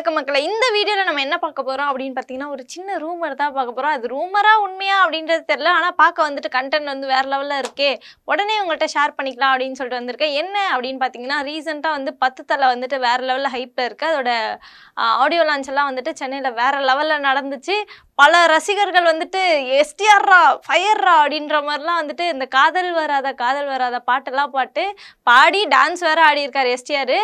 வணக்கம் மக்களே. இந்த வீடியோல நம்ம என்ன பார்க்க போறோம் அப்படின்னு பார்த்தீங்கன்னா, ஒரு சின்ன ரூமர் தான் பார்க்க போறோம். அது ரூமரா உண்மையா அப்படின்றது தெரியல. ஆனா பார்க்க வந்துட்டு கண்டென்ட் வந்து வேற லெவல்ல இருக்கே. உடனே உங்கள்ட்ட ஷேர் பண்ணிக்கலாம் அப்படின்னு சொல்லிட்டு வந்திருக்கேன். என்ன அப்படின்னு பார்த்தீங்கன்னா, ரீசெண்டா வந்து 10 தல வந்துட்டு வேற லெவல்ல ஹைப்ல இருக்கு. அதோட ஆடியோ லான்ச் எல்லாம் வந்துட்டு சென்னையில வேற லெவல்ல நடந்துச்சு. பல ரசிகர்கள் வந்துட்டு எஸ்டிஆர்ரா ஃபயர்ரா அப்படின்ற மாதிரிலாம் வந்துட்டு இந்த காதல் வராத பாட்டெல்லாம் பாடி டான்ஸ் வேற ஆடி இருக்காரு எஸ்டிஆர்.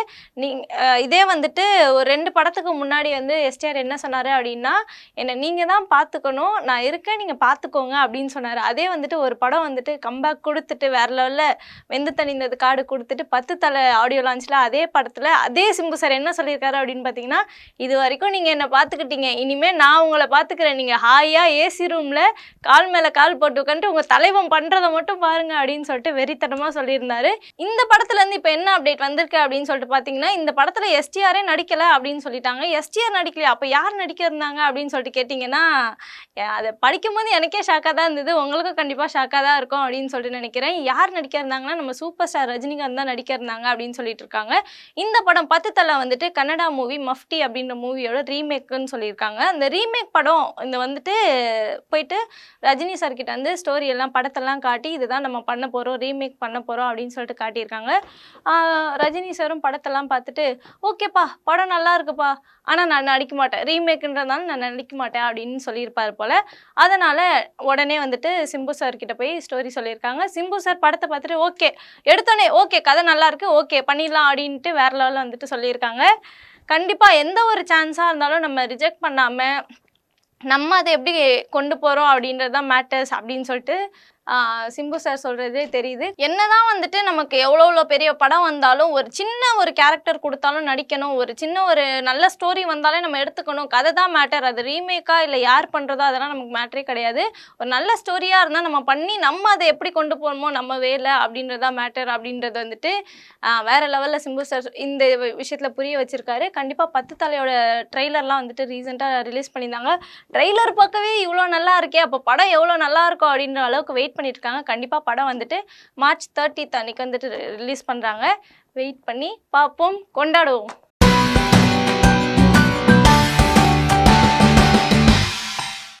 இதே வந்துட்டு ஒரு 2 படத்துக்கு முன்னாடி வந்து எஸ்டிஆர் என்ன சொன்னார் அப்படின்னா, என்னை நீங்கள் தான் பார்த்துக்கணும், நான் இருக்கேன் நீங்கள் பார்த்துக்கோங்க அப்படின்னு சொன்னார். அதே வந்துட்டு ஒரு படம் வந்துட்டு கம்பேக் கொடுத்துட்டு வேற லெவலில் வெந்து தணிந்தது காடு கொடுத்துட்டு 10 தலை ஆடியோ லான்ச்சில் அதே படத்தில் அதே சிம்பு சார் என்ன சொல்லியிருக்காரு அப்படின்னு பார்த்தீங்கன்னா, இது வரைக்கும் நீங்கள் என்னை பார்த்துக்கிட்டீங்க, இனிமேல் நான் உங்களை பார்த்துக்கிறேன், நீங்கள் ஹாயாக ஏசி ரூமில் கால் மேலே கால் போட்டு உட்காந்துட்டு உங்கள் தலைவன் பண்ணுறதை மட்டும் பாருங்க அப்படின்னு சொல்லிட்டு வெறித்தனமாக சொல்லியிருந்தாரு. இந்த படத்துலேருந்து இப்போ என்ன அப்டேட் வந்திருக்கு அப்படின்னு சொல்லிட்டு பார்த்தீங்கன்னா, இந்த படத்தில் எஸ்டிஆரே நடிக்கலை அப்படின்னு சொல்லிட்டாங்க. எஸ்டிஆர் நடிக்கலையா, அப்போ யார் நடிக்க இருந்தாங்க அப்படின்னு சொல்லிட்டு கேட்டிங்கன்னா, அதை படிக்கும்போது எனக்கே ஷாக்காக தான் இருந்தது, உங்களுக்கும் கண்டிப்பாக ஷாக்காக தான் இருக்கும் அப்படின்னு சொல்லிட்டு நினைக்கிறேன். யார் நடிக்க இருந்தாங்கன்னா, நம்ம சூப்பர் ஸ்டார் ரஜினிகாந்த் தான் நடிக்க இருந்தாங்க அப்படின்னு சொல்லிட்டு இருக்காங்க. இந்த படம் 10 தலை வந்துட்டு கன்னடா மூவி மஃப்டி அப்படின்ற மூவியோட ரீமேக்குன்னு சொல்லியிருக்காங்க. அந்த ரீமேக் படம் இந்த வந்துட்டு போயிட்டு ரஜினி சார் கிட்ட வந்து ஸ்டோரி எல்லாம் படத்தெல்லாம் காட்டி இதுதான் நம்ம பண்ண போகிறோம், ரீமேக் பண்ண போகிறோம் அப்படின்னு சொல்லிட்டு காட்டியிருக்காங்க. ரஜினி சாரும் படத்தெல்லாம் பார்த்துட்டு ஓகேப்பா படம் நல்லா இருக்குப்பா, ஆனால் நான் நடிக்க மாட்டேன், ரீமேக்குன்றதுனால நான் நடிக்க மாட்டேன் அப்படின்னு சொல்லியிருப்பார் போல். அதனால் உடனே வந்துட்டு சிம்பு சார் கிட்ட போய் ஸ்டோரி சொல்லியிருக்காங்க. சிம்பு சார் படத்தை பார்த்துட்டு ஓகே எடுத்தோடனே ஓகே கதை நல்லாயிருக்கு ஓகே பண்ணிடலாம் அப்படின்ட்டு வேற லெவலில் வந்துட்டு சொல்லியிருக்காங்க. கண்டிப்பாக எந்த ஒரு சான்ஸாக இருந்தாலும் நம்ம ரிஜெக்ட் பண்ணாமல் நம்ம அதை எப்படி கொண்டு போகிறோம் அப்படின்றது தான் மேட்டர்ஸ் அப்படின்னு சொல்லிட்டு சிம்பு சார் சொல்கிறதே தெரியுது. என்னதான் வந்துட்டு நமக்கு எவ்வளோ பெரிய படம் வந்தாலும் ஒரு சின்ன ஒரு கேரக்டர் கொடுத்தாலும் நடிக்கணும், ஒரு சின்ன ஒரு நல்ல ஸ்டோரி வந்தாலே நம்ம எடுத்துக்கணும், கதை தான் மேட்டர். அது ரீமேக்கா இல்லை யார் பண்ணுறதோ அதெல்லாம் நமக்கு மேட்டரே கிடையாது. ஒரு நல்ல ஸ்டோரியாக இருந்தால் நம்ம பண்ணி நம்ம அதை எப்படி கொண்டு போகணுமோ நம்ம வேலை அப்படின்றதான் மேட்டர் அப்படின்றது வந்துட்டு வேறு லெவலில் சிம்பு சார் இந்த விஷயத்தில் புரிய வச்சுருக்காரு. கண்டிப்பாக 10 தலையோட ட்ரெய்லர்லாம் வந்துட்டு ரீசெண்டாக ரிலீஸ் பண்ணியிருந்தாங்க. ட்ரெய்லர் பார்க்கவே இவ்வளோ நல்லா இருக்கே, அப்போ படம் எவ்வளோ நல்லா இருக்கும் அப்படின்ற அளவுக்கு வெயிட் பண்ணியிருக்காங்க. கண்டிப்பாக படம் வந்துட்டு மார்ச் 30 அன்னைக்கு வந்துட்டு ரிலீஸ் பண்ணுறாங்க. வெயிட் பண்ணி பார்ப்போம், கொண்டாடுவோம்.